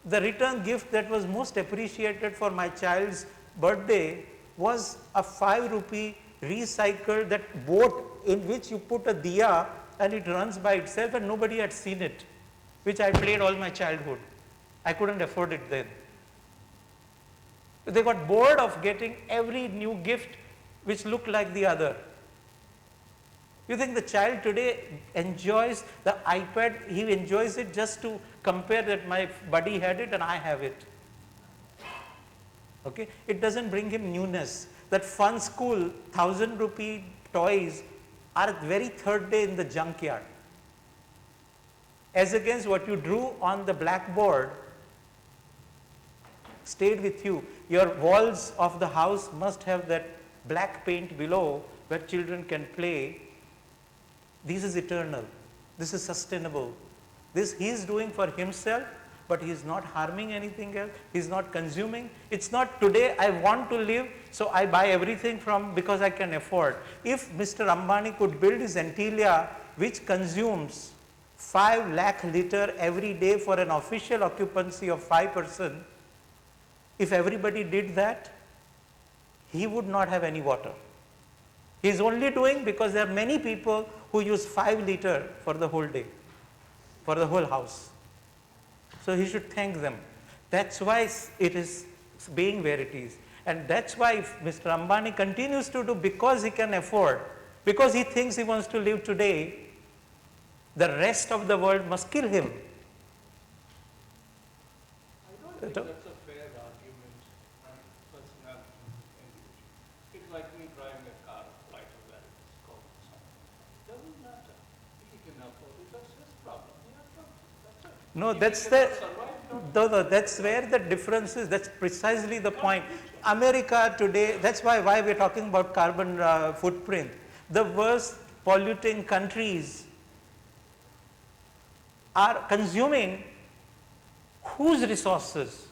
The return gift that was most appreciated for my child's birthday was a 5 rupee recycled that boat in which you put a diya and it runs by itself, and nobody had seen it, which I played all my childhood. I couldn't afford it then. They got bored of getting every new gift which looked like the other. You think the child today enjoys the iPad, he enjoys it just to compare that my buddy had it and I have it. Okay? It doesn't bring him newness. That fun school, 1,000 rupee toys are very third day in the junkyard. As against what you drew on the blackboard stayed with you. Your walls of the house must have that black paint below where children can play. This is eternal. This is sustainable. This he is doing for himself, but he is not harming anything else. He is not consuming. It's not today I want to live, so I buy everything from because I can afford. If Mr. Ambani could build his Antilia, which consumes 5 lakh liter every day for an official occupancy of 5%, if everybody did that, he would not have any water. He is only doing because there are many people who use 5 liter for the whole day, for the whole house. So he should thank them. That's why it is being where it is. And that's why if Mr. Ambani continues to do because he can afford, because he thinks he wants to live today, the rest of the world must kill him. I don't think that's a fair argument on personality. It's like me driving a car, flight or where it's called. It doesn't matter. If he can afford it, that's his problem. That's it. No, that's where the difference is. That's precisely the point. America today, that's why we're talking about carbon footprint. The worst polluting countries are consuming whose resources?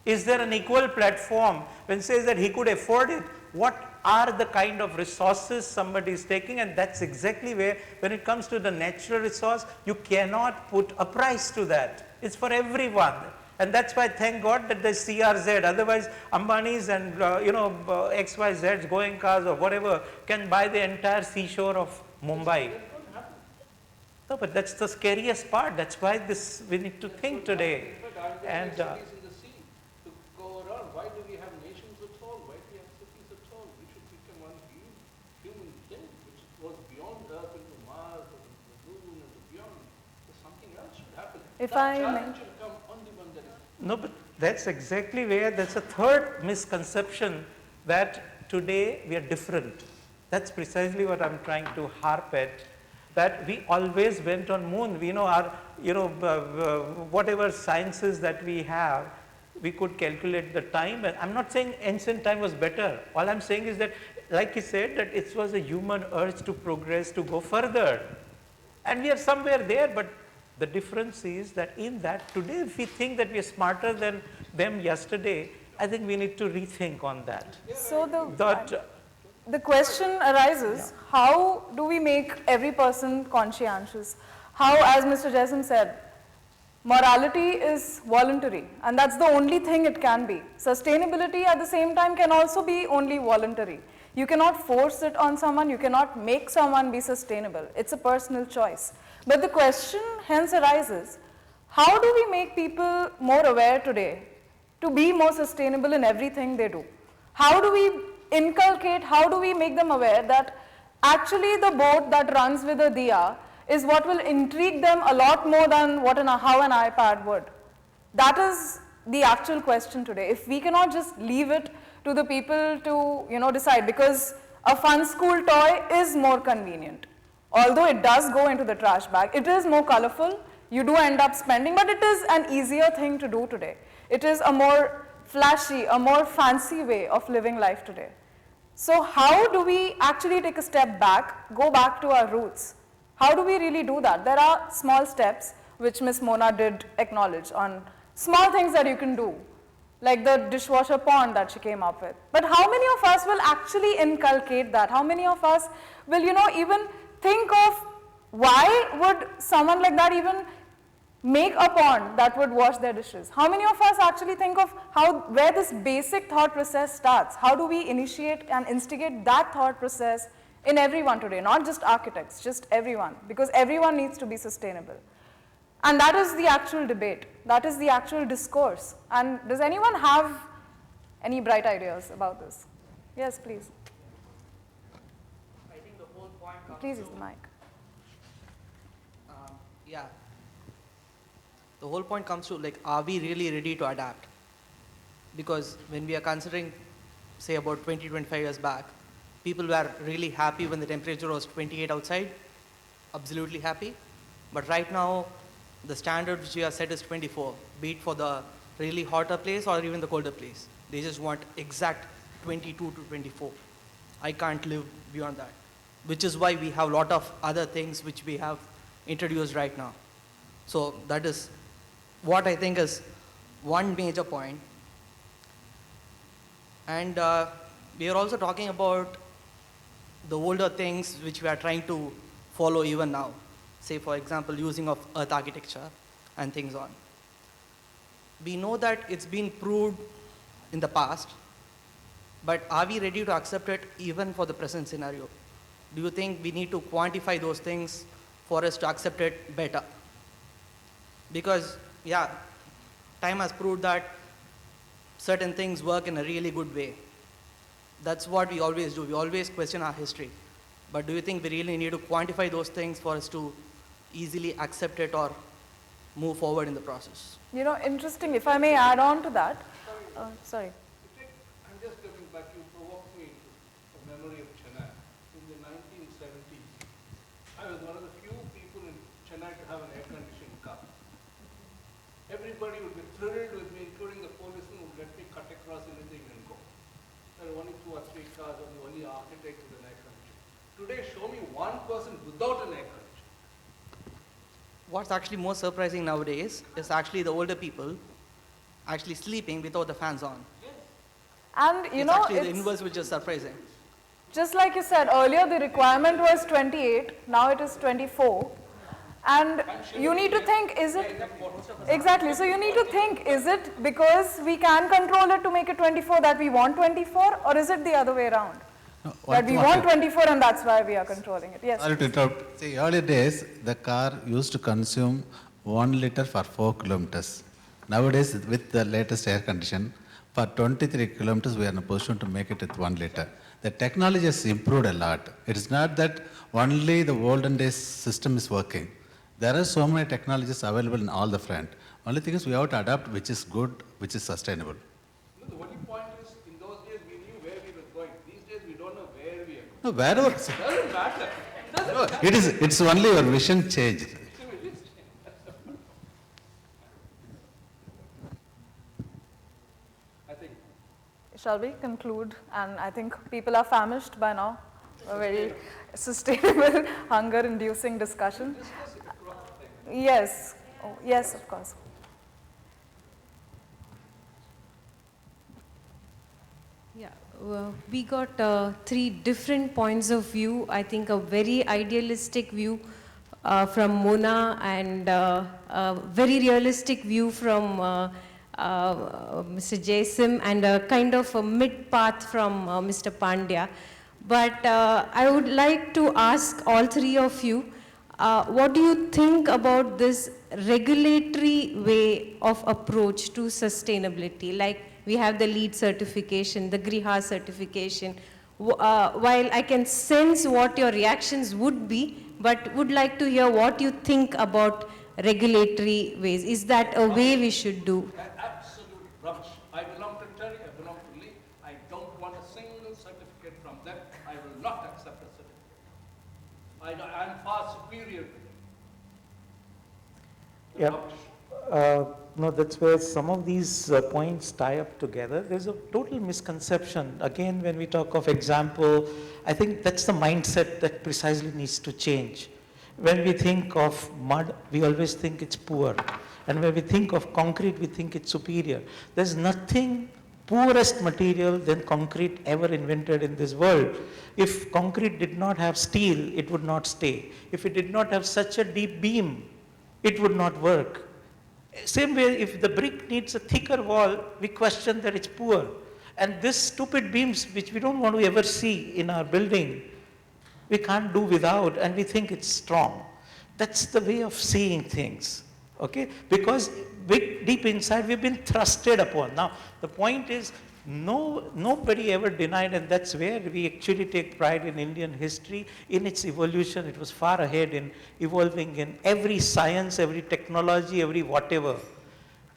Is there an equal platform when it says that he could afford it? What are the kind of resources somebody is taking? And that's exactly where, when it comes to the natural resource, you cannot put a price to that. It's for everyone. And that's why thank God that there's CRZ. Otherwise, Ambani's and XYZ's going cars or whatever can buy the entire seashore of Mumbai. No, but that's the scariest part. That's why we need to think today. And in the sea to go around. Why do we have nations at all? Why do we have cities at all? We should become one huge human thing which goes beyond Earth into Mars or into the moon and beyond. So something else should happen. If that I challenge will come only when there is. no, but that's exactly where that's a third misconception, that today we are different. That's precisely what I'm trying to harp at. That we always went on moon. We know our, whatever sciences that we have, we could calculate the time. And I'm not saying ancient time was better. All I'm saying is that, like he said, that it was a human urge to progress, to go further. And we are somewhere there, but the difference is that in that, today if we think that we are smarter than them yesterday, I think we need to rethink on that. So the question arises, how do we make every person conscientious? How, as Mr. Jaisim said, morality is voluntary, and that's the only thing it can be. Sustainability at the same time can also be only voluntary. You cannot force it on someone, you cannot make someone be sustainable. It's a personal choice. But the question hence arises, how do we make people more aware today to be more sustainable in everything they do? How do we inculcate, how do we make them aware that actually the boat that runs with a diya is what will intrigue them a lot more than how an iPad would? That is the actual question today. If we cannot just leave it to the people to decide, because a fun school toy is more convenient. Although it does go into the trash bag, it is more colorful, you do end up spending, but it is an easier thing to do today. It is a more flashy, a more fancy way of living life today. So how do we actually take a step back, go back to our roots? How do we really do that? There are small steps which Ms. Mona did acknowledge on small things that you can do, like the dishwasher pond that she came up with. But how many of us will actually inculcate that? How many of us will, even think of why would someone like that even make a pond that would wash their dishes. How many of us actually think of where this basic thought process starts? How do we initiate and instigate that thought process in everyone today, not just architects, just everyone, because everyone needs to be sustainable. And that is the actual debate. That is the actual discourse. And does anyone have any bright ideas about this? Yes, please. I think the whole point comes Please to, use the mic. yeah. The whole point comes to, like, are we really ready to adapt? Because when we are considering, say, about 20, 25 years back, people were really happy when the temperature was 28 outside, absolutely happy. But right now, the standard which we have set is 24, be it for the really hotter place or even the colder place. They just want exact 22 to 24. I can't live beyond that, which is why we have a lot of other things which we have introduced right now. So that is what I think is one major point. And we are also talking about the older things which we are trying to follow even now. Say, for example, using of earth architecture and things on. We know that it's been proved in the past, but are we ready to accept it even for the present scenario? Do you think we need to quantify those things for us to accept it better? Because, yeah, time has proved that certain things work in a really good way. That's what we always do. We always question our history. But do you think we really need to quantify those things for us to easily accept it or move forward in the process? You know, interesting, if I may add on to that. Sorry. I'm just coming back, you provoked me to a memory of Chennai. In the 1970s, I was one of the few people in Chennai to have an air-conditioned car. Everybody would be thrilled with me, including the policeman who would let me cut across anything and go. There were only 2 or 3 cars, and the only architect with an air conditioner. Today, show me one person without an air conditioner. What's actually more surprising nowadays is actually the older people actually sleeping without the fans on. And you know, Actually the inverse, which is surprising. Just like you said earlier, the requirement was 28, now it is 24. And you need to think, is it, exactly, so you need to think, is it because we can control it to make it 24 that we want 24, or is it the other way around? No, That we want 24 and that's why we are controlling it. Yes. Sorry to interrupt. See, earlier days, the car used to consume 1 liter for 4 kilometers. Nowadays, with the latest air condition, for 23 kilometers, we are in a position to make it with 1 liter. The technology has improved a lot. It is not that only the olden days system is working. There are so many technologies available in all the front. Only thing is we have to adapt which is good, which is sustainable. No, the only point is, in those days we knew where we were going. These days we don't know where we are going. No, wherever. Doesn't matter. No, it's only your vision change. I think Shall we conclude? And I think people are famished by now. A very sustainable, hunger-inducing discussion. Yes. Oh, yes, of course. Yeah, we got 3 different points of view. I think a very idealistic view from Mona and a very realistic view from Mr. Jaisim and a kind of a mid-path from Mr. Pandya. But I would like to ask all 3 of you, what do you think about this regulatory way of approach to sustainability? Like we have the LEED certification, the Griha certification. While I can sense what your reactions would be, but would like to hear what you think about regulatory ways. Is that a way we should do? absolute rubbish. I belong to Terry, I belong to Lee. I don't want a single certificate from them. I will not accept a certificate. I'm far superior to them. The Yeah. rubbish. No, that's where some of these points tie up together. There's a total misconception. Again, when we talk of example, I think that's the mindset that precisely needs to change. When we think of mud, we always think it's poor. And when we think of concrete, we think it's superior. There's nothing poorest material than concrete ever invented in this world. If concrete did not have steel, it would not stay. If it did not have such a deep beam, it would not work. Same way, if the brick needs a thicker wall, we question that it's poor. And this stupid beams, which we don't want to ever see in our building, we can't do without, and we think it's strong. That's the way of seeing things, okay? Because deep inside, we've been thrusted upon. Now, the point is, nobody ever denied, and that's where we actually take pride in Indian history. In its evolution, it was far ahead in evolving in every science, every technology, every whatever.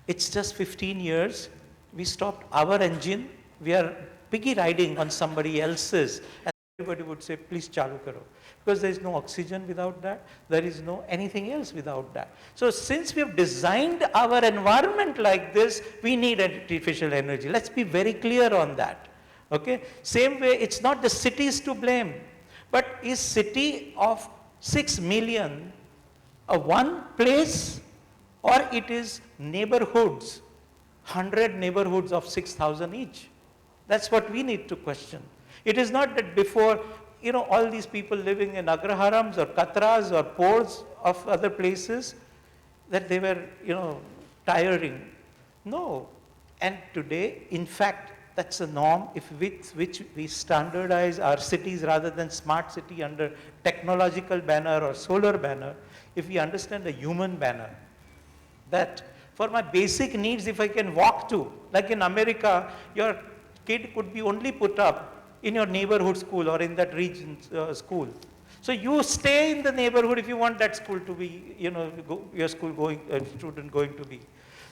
It's just 15 years, we stopped our engine, we are piggy riding on somebody else's, and everybody would say, please chalu karo. Because there is no oxygen without that, there is no anything else without that. So since we have designed our environment like this, we need artificial energy. Let's be very clear on that. Okay? Same way, it's not the cities to blame, but is city of 6 million a one place, or it is neighborhoods, 100 neighborhoods of 6,000 each? That's what we need to question. It is not that before, all these people living in agraharams or katras or pores of other places, that they were, tiring. No. And today, in fact, that's a norm with which we standardize our cities rather than smart city under technological banner or solar banner. If we understand the human banner, that for my basic needs, if I can walk to, like in America, your kid could be only put up in your neighborhood school or in that region school. So you stay in the neighborhood if you want that school to be, your school student going to be.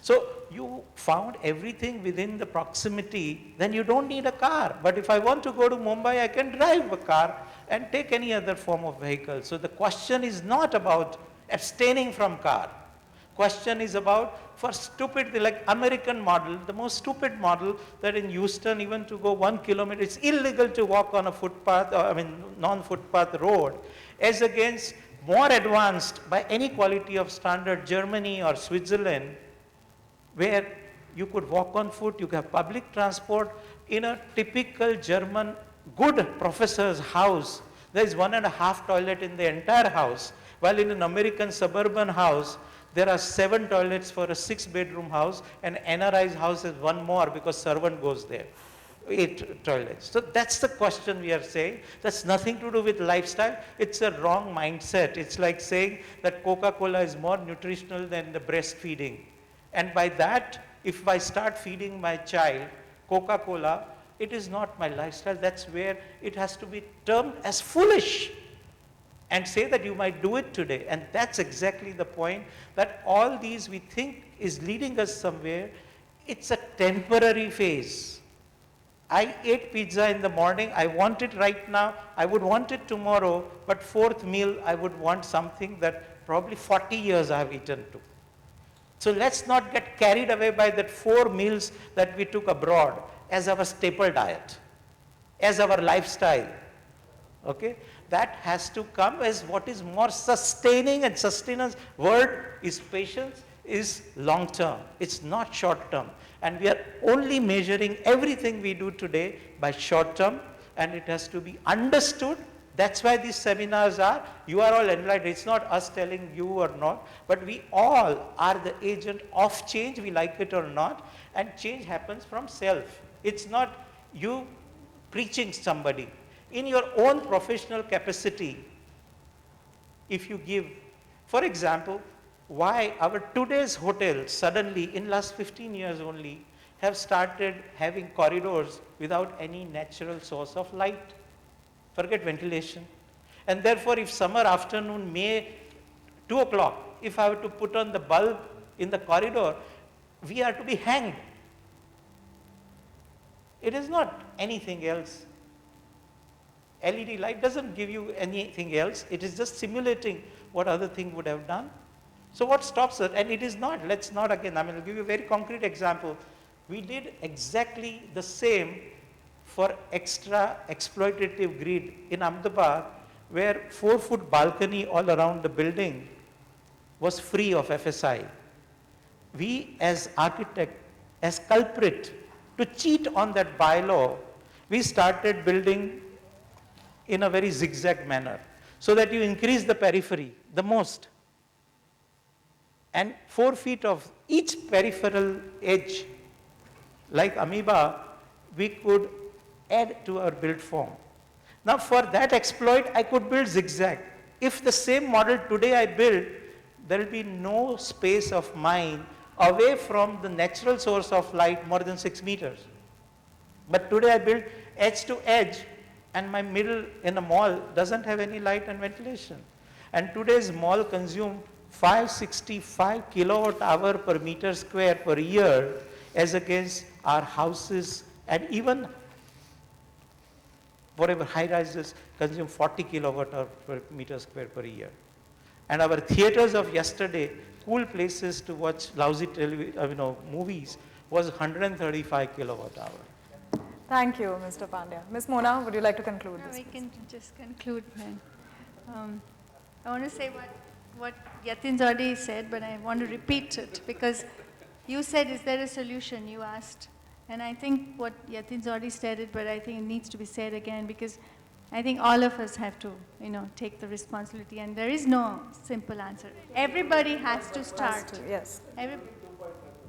So you found everything within the proximity, then you don't need a car. But if I want to go to Mumbai, I can drive a car and take any other form of vehicle. So the question is not about abstaining from car. Question is about, for stupid, like American model, the most stupid model, that in Houston, even to go 1 kilometer, it's illegal to walk on a footpath, non-footpath road, as against more advanced by any quality of standard, Germany or Switzerland, where you could walk on foot, you have public transport. In a typical German good professor's house, there is 1.5 toilet in the entire house, while in an American suburban house, there are 7 toilets for a 6-bedroom house, and NRI's house has 1 more because servant goes there. 8 toilets. So that's the question we are saying. That's nothing to do with lifestyle. It's a wrong mindset. It's like saying that Coca-Cola is more nutritional than the breastfeeding. And by that, if I start feeding my child Coca-Cola, it is not my lifestyle. That's where it has to be termed as foolish. And say that you might do it today. And that's exactly the point, that all these we think is leading us somewhere. It's a temporary phase. I ate pizza in the morning, I want it right now, I would want it tomorrow, but 4th meal I would want something that probably 40 years I have eaten to. So let's not get carried away by that 4 meals that we took abroad as our staple diet, as our lifestyle. Okay? That has to come as what is more sustaining, and sustenance word is patience, is long term. It's not short term. And we are only measuring everything we do today by short term, and it has to be understood. That's why these seminars are, you are all enlightened. It's not us telling you or not, but we all are the agent of change, we like it or not, and change happens from self. It's not you preaching somebody. In your own professional capacity, if you give, for example, why our today's hotels suddenly in last 15 years only have started having corridors without any natural source of light. Forget ventilation. And therefore, if summer afternoon, May 2 o'clock, if I were to put on the bulb in the corridor, we are to be hanged. It is not anything else. LED light doesn't give you anything else. It is just simulating what other thing would have done. So what stops it? And it is not, let's not again, I'll give you a very concrete example. We did exactly the same for extra exploitative grid in Ahmedabad, where 4-foot balcony all around the building was free of FSI. We as architect, as culprit, to cheat on that bylaw, we started building in a very zigzag manner, so that you increase the periphery the most. And 4 feet of each peripheral edge, like amoeba, we could add to our build form. Now for that exploit, I could build zigzag. If the same model today I build, there will be no space of mine away from the natural source of light more than 6 meters. But today I build edge to edge, and my middle in a mall doesn't have any light and ventilation. And today's mall consume 565 kilowatt hour per meter square per year, as against our houses and even whatever high rises consume 40 kilowatt hour per meter square per year. And our theaters of yesterday, cool places to watch lousy movies, was 135 kilowatt hour. Thank you, Mr. Pandya. Ms. Mona, would you like to conclude No, this? we can just conclude then. I want to say what Yatin's already said, but I want to repeat it because you said, is there a solution? You asked. And I think what Yatin's already said it, but I think it needs to be said again because I think all of us have to, take the responsibility, and there is no simple answer. Everybody has to start. Yes.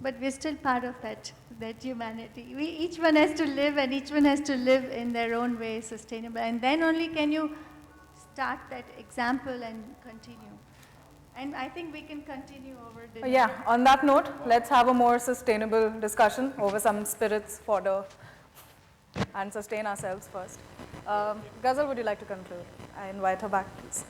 But we're still part of that humanity. Each one has to live, and each one has to live in their own way, sustainable. And then only can you start that example and continue. And I think we can continue over dinner. Yeah, on that note, let's have a more sustainable discussion over some spirits, fodder, and sustain ourselves first. Ghazal, would you like to conclude? I invite her back, please.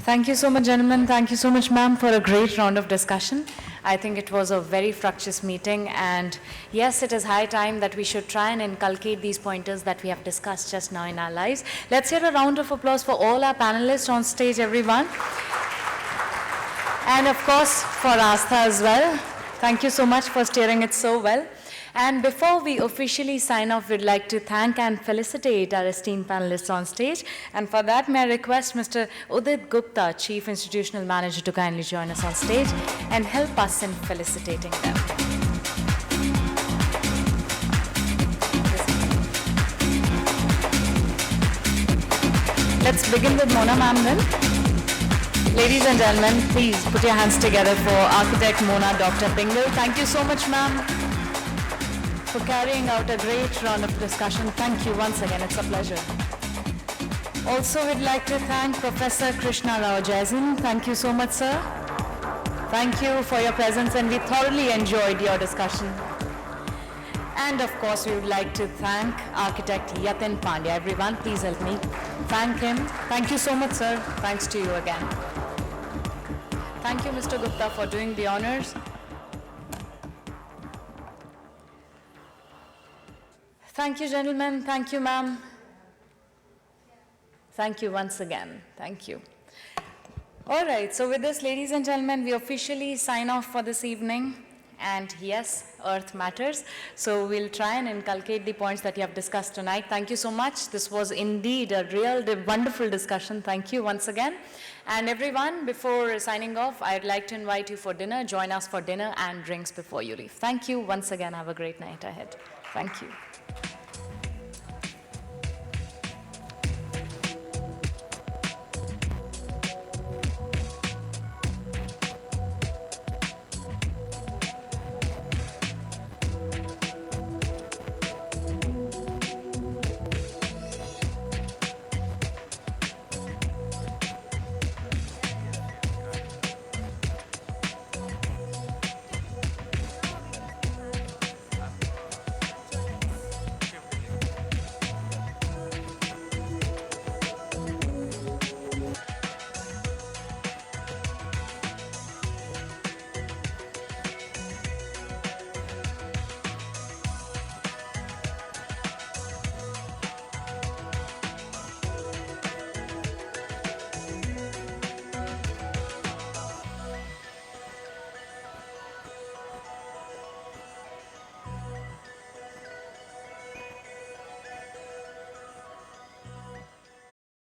Thank you so much, gentlemen. Thank you so much, ma'am, for a great round of discussion. I think it was a very fructuous meeting, and yes, it is high time that we should try and inculcate these pointers that we have discussed just now in our lives. Let's hear a round of applause for all our panelists on stage, everyone. And of course, for Astha as well. Thank you so much for steering it so well. And before we officially sign off, we'd like to thank and felicitate our esteemed panelists on stage. And for that, may I request Mr. Udit Gupta, Chief Institutional Manager, to kindly join us on stage and help us in felicitating them. Let's begin with Mona ma'am then. Ladies and gentlemen, please put your hands together for Architect Mona Dr. Pingel. Thank you so much, ma'am, for carrying out a great round of discussion. Thank you once again, it's a pleasure. Also, we'd like to thank Professor Krishnarao Jaisim. Thank you so much, sir. Thank you for your presence, and we thoroughly enjoyed your discussion. And of course, we would like to thank Architect Yatin Pandya. Everyone, please help me thank him. Thank you so much, sir. Thanks to you again. Thank you, Mr. Gupta, for doing the honors. Thank you, gentlemen. Thank you, ma'am. Thank you once again. Thank you. All right, so with this, ladies and gentlemen, we officially sign off for this evening. And yes, Earth matters. So we'll try and inculcate the points that you have discussed tonight. Thank you so much. This was indeed a real wonderful discussion. Thank you once again. And everyone, before signing off, I'd like to invite you for dinner. Join us for dinner and drinks before you leave. Thank you once again. Have a great night ahead. Thank you.